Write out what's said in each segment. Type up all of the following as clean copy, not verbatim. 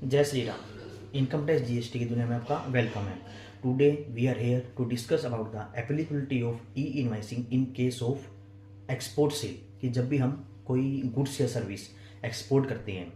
जय Shri Ram. Income tax GST की दुनिया में आपका वेलकम है। Today we are here to discuss about the applicability of e invoicing in case of export sale, कि जब भी हम कोई गुड्स या सर्विस एक्सपोर्ट करते हैं।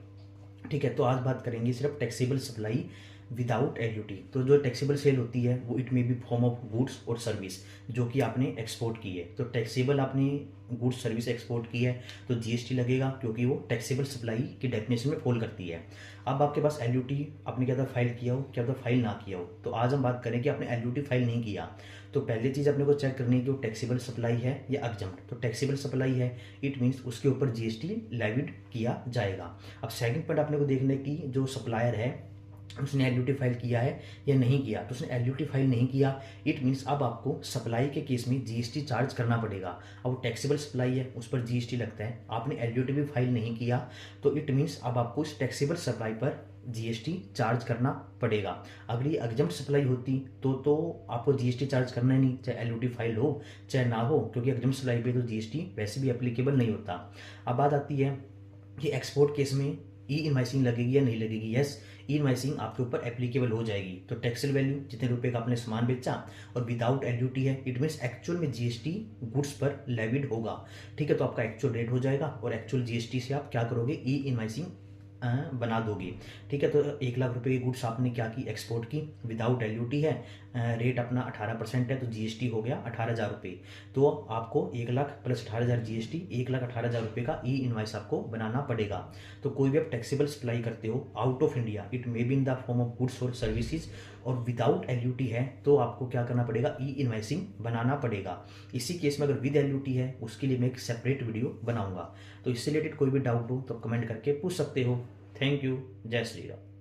ठीक है, तो आज बात करेंगे सिर्फ टैक्सेबल सप्लाई विदाउट एलयूटी। तो जो टैक्सेबल सेल होती है वो it may be form of goods और सर्विस जो कि आपने एक्सपोर्ट की है। तो टैक्सेबल आपने गुड्स सर्विस एक्सपोर्ट की है तो जीएसटी लगेगा, क्योंकि वो टैक्सेबल सप्लाई की डेफिनेशन में फॉल करती है। अब आपके पास एलयूटी आपने क्या था फाइल किया हो, क्या था फाइल ना किया हो। तो आज हम बात करें कि आपने एलयूटी फाइल नहीं किया तो पहली चीज़ अपने को चेक करनी है कि वो टैक्सेबल सप्लाई है या एग्जम्प्ट। तो टैक्सेबल सप्लाई है, इट मीन्स उसके ऊपर जीएसटी लेविड किया जाएगा। अब सेकंड पॉइंट आपने को देखना है कि जो सप्लायर है उसने एलयूटी फाइल किया है या नहीं किया। तो उसने एलयूटी फाइल नहीं किया, इट मीन्स अब आपको सप्लाई के केस में जीएसटी चार्ज करना पड़ेगा। अब वो टैक्सेबल सप्लाई है उस पर जीएसटी लगता है, आपने एलयूटी भी फाइल नहीं किया तो इट मीन्स अब आपको इस टैक्सेबल सप्लाई पर जीएसटी चार्ज करना पड़ेगा। अगर ये एग्जम्प्ट सप्लाई होती तो आपको जीएसटी चार्ज करना ही नहीं, चाहे एलयूटी फाइल हो चाहे ना हो, क्योंकि एग्जम्प्ट सप्लाई पे तो जीएसटी वैसे भी एप्लीकेबल नहीं होता। अब बात आती है कि एक्सपोर्ट केस में ई इनवाइसिंग लगेगी या नहीं लगेगी। यस, ई इनवाइसिंग आपके ऊपर एप्लीकेबल हो जाएगी। तो टैक्सेबल वैल्यू जितने रुपए का आपने सामान बेचा और विदाउट एलयूटी है, इट मीन्स एक्चुअल में जीएसटी गुड्स पर लेविड होगा। ठीक है, तो आपका एक्चुअल रेट हो जाएगा और एक्चुअल जीएसटी से आप क्या करोगे, ई इनवाइसिंग बना दोगे। ठीक है, तो 1 लाख रुपए की गुड्स आपने क्या की, एक्सपोर्ट की, विदाउट एलयूटी है, रेट अपना 18% है तो जीएसटी हो गया 18,000 रुपये। तो आपको 1 लाख प्लस 18,000 जीएसटी, 1,18,000 रुपये का ई इनवाइस आपको बनाना पड़ेगा। तो कोई भी आप टैक्सेबल सप्लाई करते हो out of India, it may be in the form of goods और सर्विसेज, और विदाउट एलयूटी है तो आपको क्या करना पड़ेगा, ई इनवाइसिंग बनाना पड़ेगा। इसी केस में अगर विद एलयूटी है उसके लिए मैं एक सेपरेट वीडियो बनाऊंगा। तो इससे रिलेटेड कोई भी डाउट हो तो कमेंट करके पूछ सकते हो। Thank you. जय श्री राम।